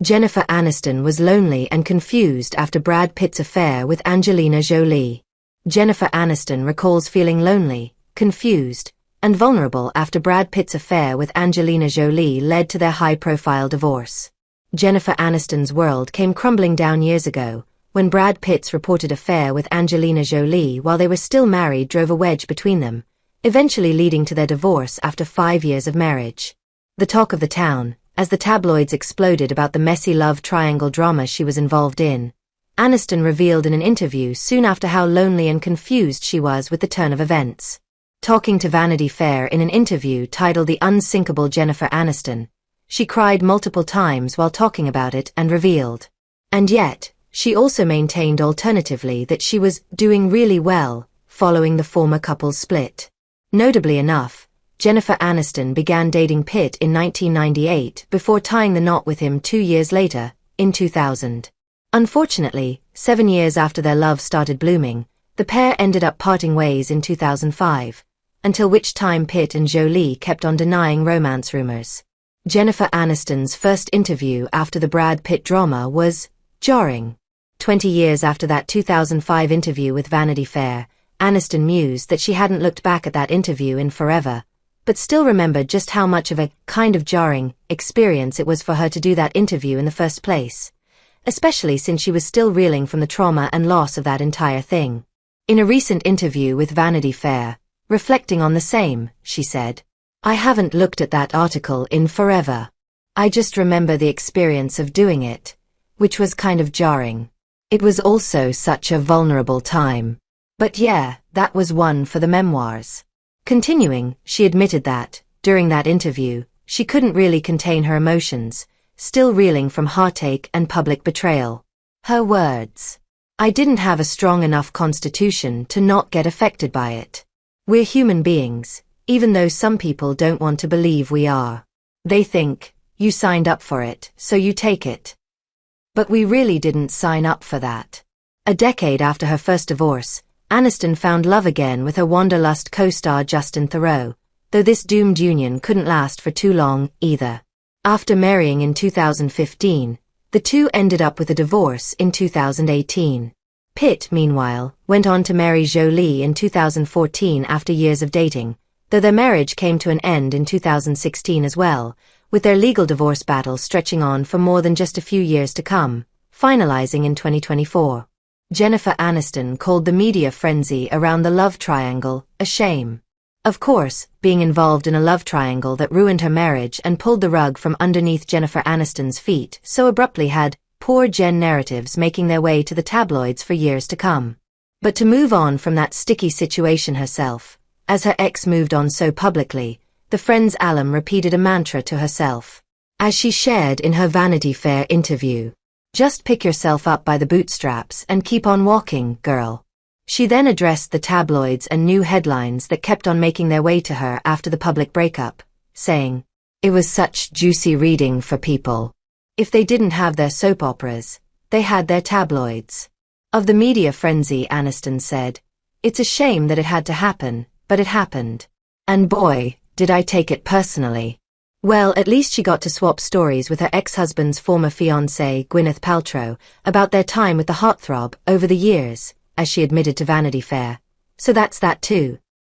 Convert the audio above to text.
Jennifer Aniston was lonely and confused after Brad Pitt's affair with Angelina Jolie. Jennifer Aniston recalls feeling lonely, confused, and vulnerable after Brad Pitt's affair with Angelina Jolie led to their high-profile divorce. Jennifer Aniston's world came crumbling down years ago, when Brad Pitt's reported affair with Angelina Jolie while they were still married drove a wedge between them, eventually leading to their divorce after 5 years of marriage. The talk of the town, as the tabloids exploded about the messy love triangle drama she was involved in, Aniston revealed in an interview soon after how lonely and confused she was with the turn of events. Talking to Vanity Fair in an interview titled The Unsinkable Jennifer Aniston, she cried multiple times while talking about it and revealed. And yet, she also maintained alternatively that she was doing really well following the former couple's split. Notably enough, Jennifer Aniston began dating Pitt in 1998 before tying the knot with him 2 years later, in 2000. Unfortunately, 7 years after their love started blooming, the pair ended up parting ways in 2005, until which time Pitt and Jolie kept on denying romance rumors. Jennifer Aniston's first interview after the Brad Pitt drama was jarring. 20 years after that 2005 interview with Vanity Fair, Aniston mused that she hadn't looked back at that interview in forever, but still remembered just how much of a kind of jarring experience it was for her to do that interview in the first place, especially since she was still reeling from the trauma and loss of that entire thing. In a recent interview with Vanity Fair, reflecting on the same, she said, "I haven't looked at that article in forever. I just remember the experience of doing it, which was kind of jarring. It was also such a vulnerable time. But yeah, that was one for the memoirs." Continuing, she admitted that, during that interview, she couldn't really contain her emotions, still reeling from heartache and public betrayal. Her words, "I didn't have a strong enough constitution to not get affected by it. We're human beings, even though some people don't want to believe we are. They think, you signed up for it, so you take it. But we really didn't sign up for that." A decade after her first divorce, Aniston found love again with her Wanderlust co-star Justin Theroux, though this doomed union couldn't last for too long, either. After marrying in 2015, the two ended up with a divorce in 2018. Pitt, meanwhile, went on to marry Jolie in 2014 after years of dating, though their marriage came to an end in 2016 as well, with their legal divorce battle stretching on for more than just a few years to come, finalizing in 2024. Jennifer Aniston called the media frenzy around the love triangle a shame. Of course, being involved in a love triangle that ruined her marriage and pulled the rug from underneath Jennifer Aniston's feet so abruptly had poor Jen narratives making their way to the tabloids for years to come. But to move on from that sticky situation herself, as her ex moved on so publicly, the Friends alum repeated a mantra to herself. As she shared in her Vanity Fair interview, "Just pick yourself up by the bootstraps and keep on walking, girl." She then addressed the tabloids and new headlines that kept on making their way to her after the public breakup, saying, "It was such juicy reading for people. If they didn't have their soap operas, they had their tabloids." Of the media frenzy, Aniston said, "It's a shame that it had to happen, but it happened. And boy, did I take it personally." Well, at least she got to swap stories with her ex-husband's former fiancée, Gwyneth Paltrow, about their time with the heartthrob over the years, as she admitted to Vanity Fair. So that's that too.